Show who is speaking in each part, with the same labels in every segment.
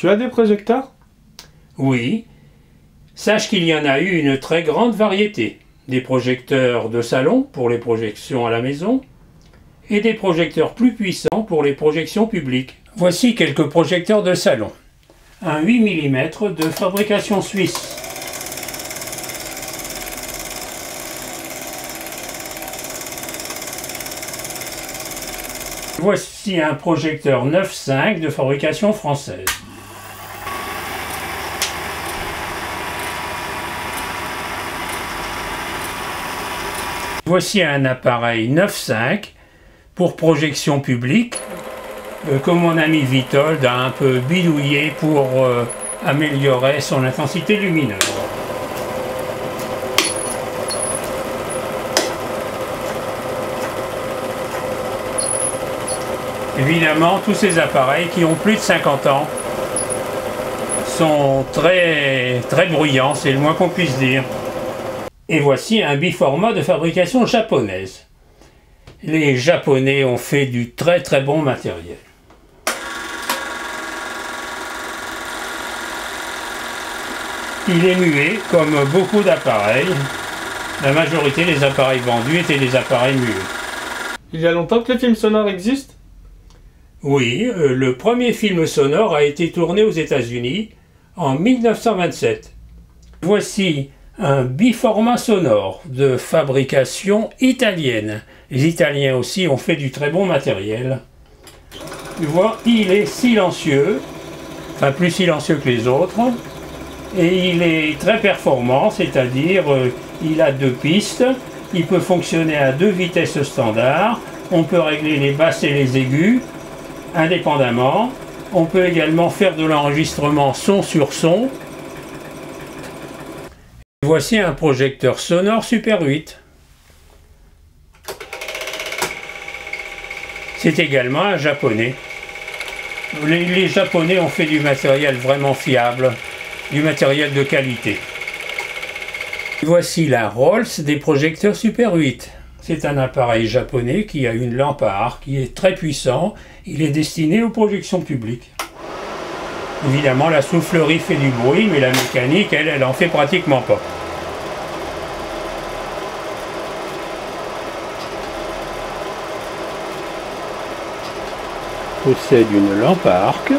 Speaker 1: Tu as des projecteurs?
Speaker 2: Oui. Sache qu'il y en a eu une très grande variété. Des projecteurs de salon pour les projections à la maison et des projecteurs plus puissants pour les projections publiques. Voici quelques projecteurs de salon. Un 8 mm de fabrication suisse. Voici un projecteur 9.5 de fabrication française. Voici un appareil 9.5 pour projection publique que mon ami Vitold a un peu bidouillé pour améliorer son intensité lumineuse. Évidemment, tous ces appareils qui ont plus de 50 ans sont très bruyants, c'est le moins qu'on puisse dire. Et voici un biformat de fabrication japonaise. Les Japonais ont fait du très bon matériel. Il est muet comme beaucoup d'appareils. La majorité des appareils vendus étaient des appareils muets.
Speaker 1: Il y a longtemps que les films sonores existent?
Speaker 2: Oui, le premier film sonore a été tourné aux États-Unis en 1927. Voici un biformat sonore de fabrication italienne. Les Italiens aussi ont fait du très bon matériel. Tu vois, il est silencieux, enfin plus silencieux que les autres, et il est très performant, c'est-à-dire il a 2 pistes, il peut fonctionner à 2 vitesses standards, on peut régler les basses et les aigus indépendamment, on peut également faire de l'enregistrement son sur son. Voici un projecteur sonore Super 8. C'est également un japonais. Les Japonais ont fait du matériel vraiment fiable, du matériel de qualité. Voici la Rolls des projecteurs Super 8. C'est un appareil japonais qui a une lampe à arc qui est très puissant. Il est destiné aux projections publiques. Évidemment, la soufflerie fait du bruit, mais la mécanique, elle en fait pratiquement pas. Possède une lampe à arc,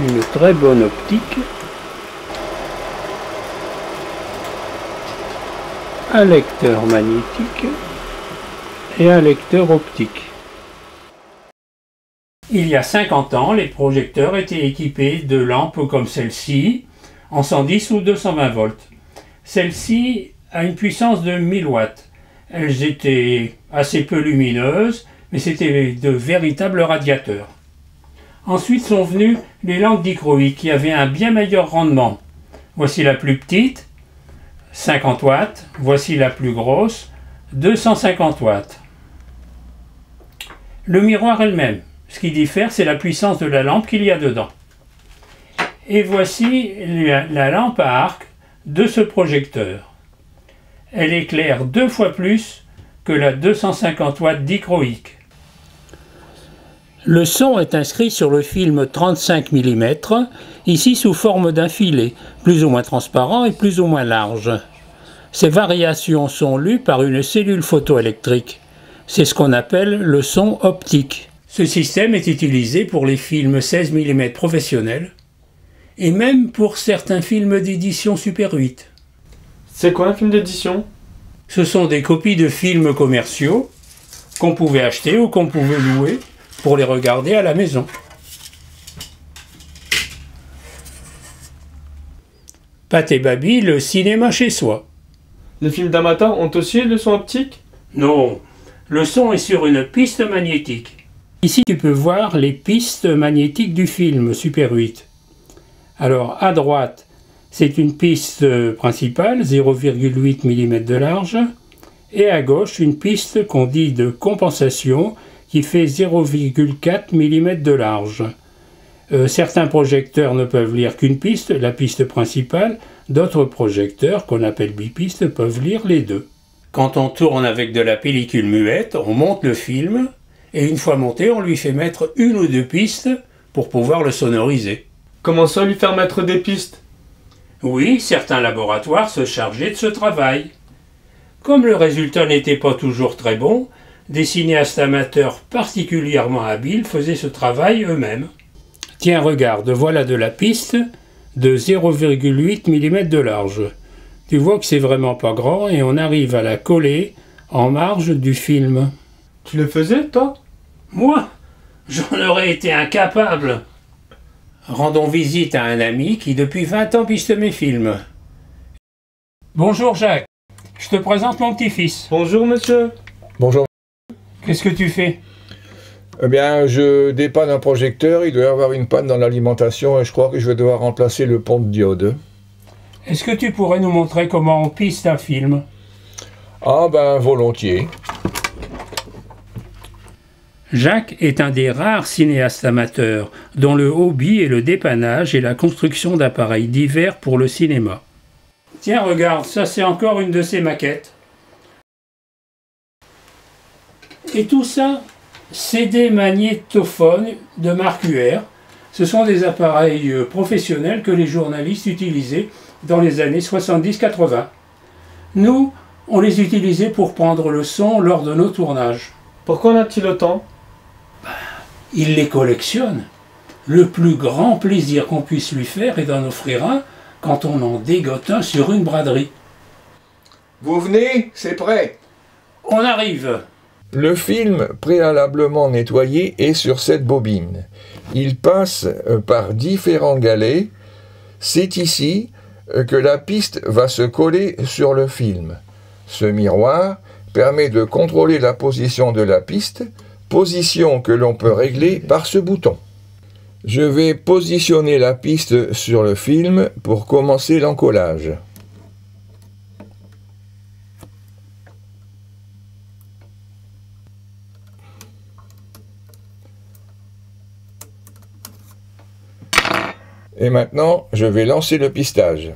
Speaker 2: une très bonne optique, un lecteur magnétique et un lecteur optique. Il y a 50 ans, les projecteurs étaient équipés de lampes comme celle-ci, en 110 ou 220 volts. Celle-ci a une puissance de 1000 watts. Elles étaient assez peu lumineuses, mais c'était de véritables radiateurs. Ensuite sont venues les lampes dichroïques qui avaient un bien meilleur rendement. Voici la plus petite, 50 watts. Voici la plus grosse, 250 watts. Le miroir est le même. Ce qui diffère, c'est la puissance de la lampe qu'il y a dedans. Et voici la lampe à arc de ce projecteur. Elle éclaire 2 fois plus que la 250 watts dichroïque. Le son est inscrit sur le film 35 mm, ici sous forme d'un filet, plus ou moins transparent et plus ou moins large. Ces variations sont lues par une cellule photoélectrique. C'est ce qu'on appelle le son optique. Ce système est utilisé pour les films 16 mm professionnels et même pour certains films d'édition Super 8.
Speaker 1: C'est quoi un film d'édition?
Speaker 2: Ce sont des copies de films commerciaux qu'on pouvait acheter ou qu'on pouvait louer pour les regarder à la maison. Pat et Baby, le cinéma chez soi.
Speaker 1: Les films d'amateurs ont aussi le son optique?
Speaker 2: Non, le son est sur une piste magnétique. Ici, tu peux voir les pistes magnétiques du film Super 8. Alors, à droite, c'est une piste principale, 0,8 mm de large, et à gauche, une piste qu'on dit de compensation, qui fait 0,4 mm de large. Certains projecteurs ne peuvent lire qu'une piste, la piste principale, d'autres projecteurs, qu'on appelle bipistes, peuvent lire les deux. Quand on tourne avec de la pellicule muette, on monte le film, et une fois monté, on lui fait mettre 1 ou 2 pistes pour pouvoir le sonoriser.
Speaker 1: Comment ça lui faire mettre des pistes?
Speaker 2: Oui, certains laboratoires se chargeaient de ce travail. Comme le résultat n'était pas toujours très bon, des cinéastes amateurs particulièrement habiles faisaient ce travail eux-mêmes. Tiens, regarde, voilà de la piste de 0,8 mm de large. Tu vois que c'est vraiment pas grand et on arrive à la coller en marge du film.
Speaker 1: Tu le faisais, toi?
Speaker 2: Moi, j'en aurais été incapable. Rendons visite à un ami qui depuis 20 ans piste mes films. Bonjour Jacques, je te présente mon petit-fils.
Speaker 1: Bonjour, monsieur.
Speaker 3: Bonjour.
Speaker 2: Qu'est-ce que tu fais?
Speaker 3: Eh bien, je dépanne un projecteur, il doit y avoir une panne dans l'alimentation et je crois que je vais devoir remplacer le pont de diode.
Speaker 2: Est-ce que tu pourrais nous montrer comment on piste un film?
Speaker 3: Ah ben, volontiers.
Speaker 2: Jacques est un des rares cinéastes amateurs dont le hobby est le dépannage et la construction d'appareils divers pour le cinéma. Tiens, regarde, ça c'est encore une de ses maquettes. Et tout ça, c'est des magnétophones de marque UR. Ce sont des appareils professionnels que les journalistes utilisaient dans les années 70-80. Nous, on les utilisait pour prendre le son lors de nos tournages.
Speaker 1: Pourquoi en a-t-il autant?
Speaker 2: Il les collectionne. Le plus grand plaisir qu'on puisse lui faire est d'en offrir un quand on en dégote un sur une braderie.
Speaker 3: Vous venez, c'est prêt.
Speaker 2: On arrive.
Speaker 3: Le film, préalablement nettoyé, est sur cette bobine. Il passe par différents galets. C'est ici que la piste va se coller sur le film. Ce miroir permet de contrôler la position de la piste, position que l'on peut régler par ce bouton. Je vais positionner la piste sur le film pour commencer l'encollage. Et maintenant, je vais lancer le pistage.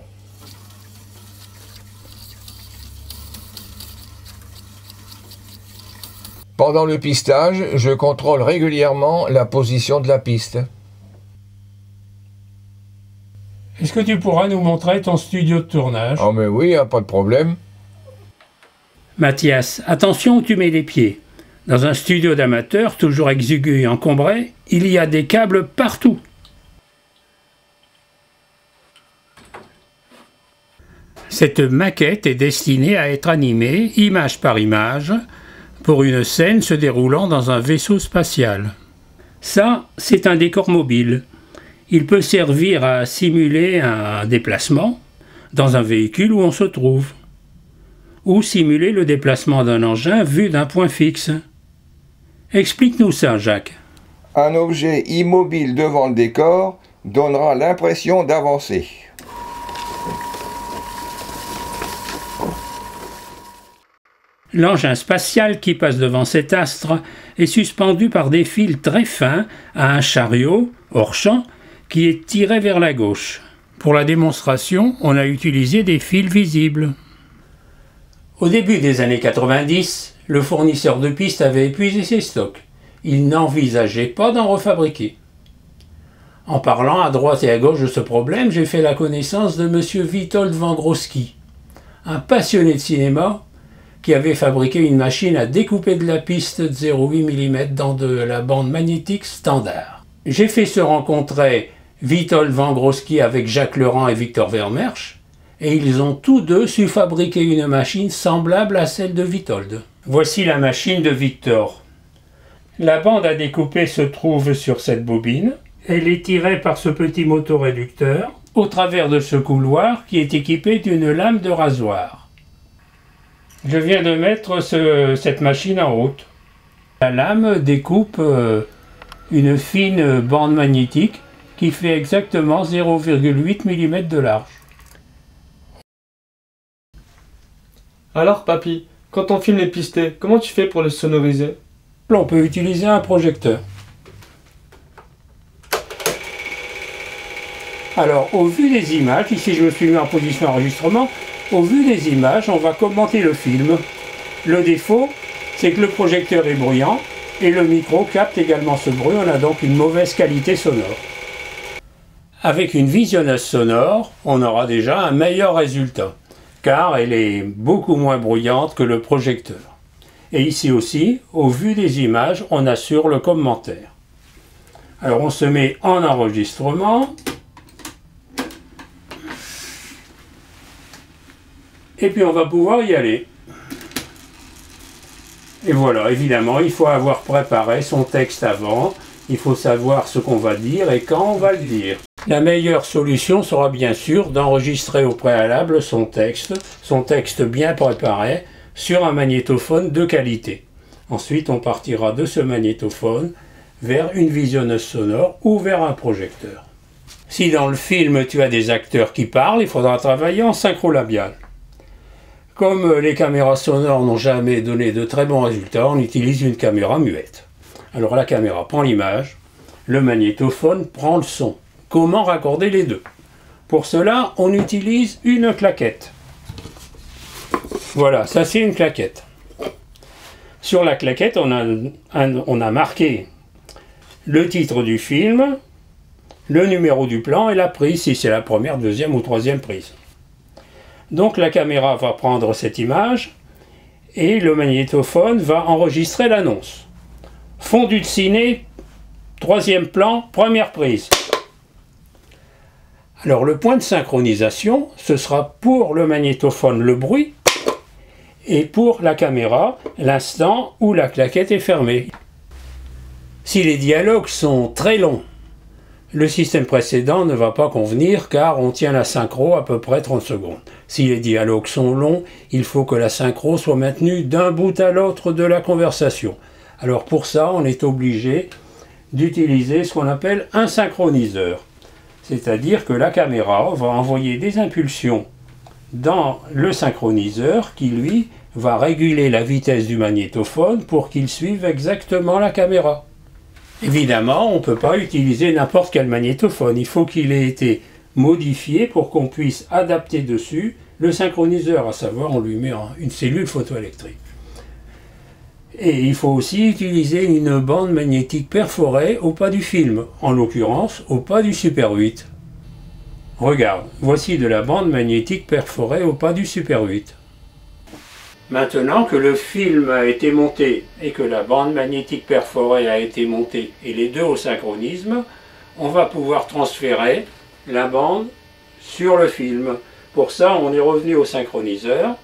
Speaker 3: Pendant le pistage, je contrôle régulièrement la position de la piste.
Speaker 2: Est-ce que tu pourras nous montrer ton studio de tournage?
Speaker 3: Oh mais oui, pas de problème.
Speaker 2: Mathias, attention où tu mets les pieds. Dans un studio d'amateur, toujours exigu et encombré, il y a des câbles partout. Cette maquette est destinée à être animée, image par image, pour une scène se déroulant dans un vaisseau spatial. Ça, c'est un décor mobile. Il peut servir à simuler un déplacement dans un véhicule où on se trouve, ou simuler le déplacement d'un engin vu d'un point fixe. Explique-nous ça, Jacques.
Speaker 3: Un objet immobile devant le décor donnera l'impression d'avancer.
Speaker 2: L'engin spatial qui passe devant cet astre est suspendu par des fils très fins à un chariot, hors champ, qui est tiré vers la gauche. Pour la démonstration, on a utilisé des fils visibles. Au début des années 90, le fournisseur de pistes avait épuisé ses stocks. Il n'envisageait pas d'en refabriquer. En parlant à droite et à gauche de ce problème, j'ai fait la connaissance de M. Witold Węgrowski, un passionné de cinéma qui avait fabriqué une machine à découper de la piste de 0,8 mm dans de la bande magnétique standard. J'ai fait se rencontrer Witold Węgrowski avec Jacques Laurent et Victor Vermersch, et ils ont tous deux su fabriquer une machine semblable à celle de Witold. Voici la machine de Victor. La bande à découper se trouve sur cette bobine. Elle est tirée par ce petit motoréducteur au travers de ce couloir qui est équipé d'une lame de rasoir. Je viens de mettre cette machine en route. La lame découpe une fine bande magnétique qui fait exactement 0,8 mm de large.
Speaker 1: Alors, papy, quand ton film est pisté, comment tu fais pour le sonoriser?
Speaker 2: On peut utiliser un projecteur. Alors, au vu des images, ici je me suis mis en position enregistrement, au vu des images, on va commenter le film. Le défaut, c'est que le projecteur est bruyant et le micro capte également ce bruit, on a donc une mauvaise qualité sonore. Avec une visionneuse sonore, on aura déjà un meilleur résultat, car elle est beaucoup moins bruyante que le projecteur. Et ici aussi, au vu des images, on assure le commentaire. Alors on se met en enregistrement. Et puis on va pouvoir y aller. Et voilà, évidemment, il faut avoir préparé son texte avant. Il faut savoir ce qu'on va dire et quand on va le dire. La meilleure solution sera bien sûr d'enregistrer au préalable son texte bien préparé, sur un magnétophone de qualité. Ensuite, on partira de ce magnétophone vers une visionneuse sonore ou vers un projecteur. Si dans le film tu as des acteurs qui parlent, il faudra travailler en synchro labial. Comme les caméras sonores n'ont jamais donné de très bons résultats, on utilise une caméra muette. Alors la caméra prend l'image, le magnétophone prend le son. Comment raccorder les deux? Pour cela, on utilise une claquette. Voilà, ça c'est une claquette. Sur la claquette, on a marqué le titre du film, le numéro du plan et la prise, si c'est la première, deuxième ou troisième prise. Donc la caméra va prendre cette image et le magnétophone va enregistrer l'annonce. Fondu de ciné, troisième plan, première prise. Alors le point de synchronisation, ce sera pour le magnétophone le bruit, et pour la caméra, l'instant où la claquette est fermée. Si les dialogues sont très longs, le système précédent ne va pas convenir car on tient la synchro à peu près 30 secondes. Si les dialogues sont longs, il faut que la synchro soit maintenue d'un bout à l'autre de la conversation. Alors pour ça, on est obligé d'utiliser ce qu'on appelle un synchroniseur. C'est-à-dire que la caméra va envoyer des impulsions dans le synchroniseur qui, lui, va réguler la vitesse du magnétophone pour qu'il suive exactement la caméra. Évidemment, on ne peut pas utiliser n'importe quel magnétophone. Il faut qu'il ait été modifié pour qu'on puisse adapter dessus le synchroniseur, à savoir on lui met une cellule photoélectrique. Et il faut aussi utiliser une bande magnétique perforée au pas du film, en l'occurrence au pas du Super 8. Regarde, voici de la bande magnétique perforée au pas du Super 8. Maintenant que le film a été monté et que la bande magnétique perforée a été montée et les deux au synchronisme, on va pouvoir transférer la bande sur le film. Pour ça, on est revenu au synchroniseur,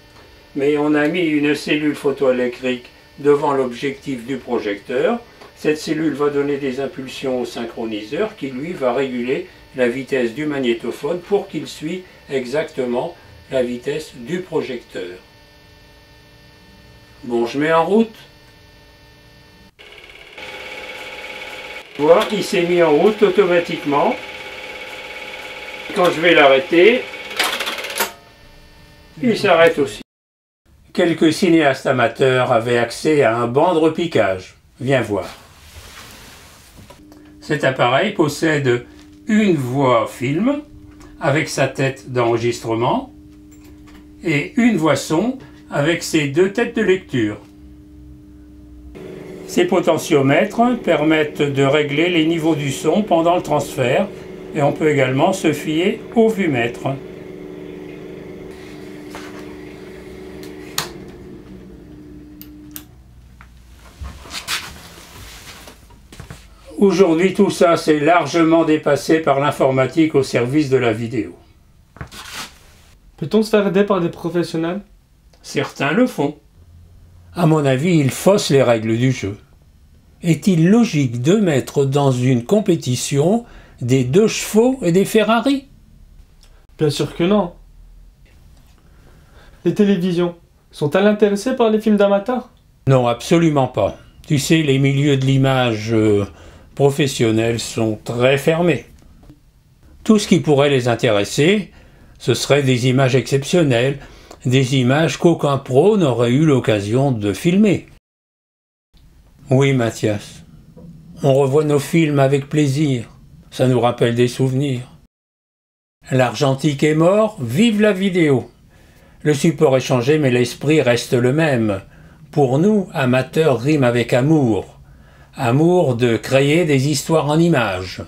Speaker 2: mais on a mis une cellule photoélectrique devant l'objectif du projecteur. Cette cellule va donner des impulsions au synchroniseur qui, lui, va réguler la vitesse du magnétophone pour qu'il suive exactement la vitesse du projecteur. Bon, je mets en route. Tu vois, il s'est mis en route automatiquement. Quand je vais l'arrêter, il s'arrête aussi. Quelques cinéastes amateurs avaient accès à un banc de repiquage. Viens voir. Cet appareil possède une voix film avec sa tête d'enregistrement et une voix son avec ses deux têtes de lecture. Ces potentiomètres permettent de régler les niveaux du son pendant le transfert et on peut également se fier au vumètre. Aujourd'hui, tout ça, c'est largement dépassé par l'informatique au service de la vidéo.
Speaker 1: Peut-on se faire aider par des professionnels?
Speaker 2: Certains le font. À mon avis, ils faussent les règles du jeu. Est-il logique de mettre dans une compétition des 2 chevaux et des Ferrari?
Speaker 1: Bien sûr que non. Les télévisions sont-elles intéressées par les films d'amateurs?
Speaker 2: Non, absolument pas. Tu sais, les milieux de l'image professionnels sont très fermés. Tout ce qui pourrait les intéresser, ce serait des images exceptionnelles, des images qu'aucun pro n'aurait eu l'occasion de filmer. Oui, Mathias, on revoit nos films avec plaisir, ça nous rappelle des souvenirs. L'argentique est mort, vive la vidéo. Le support est changé mais l'esprit reste le même. Pour nous, amateurs rime avec amour. amour de créer des histoires en images.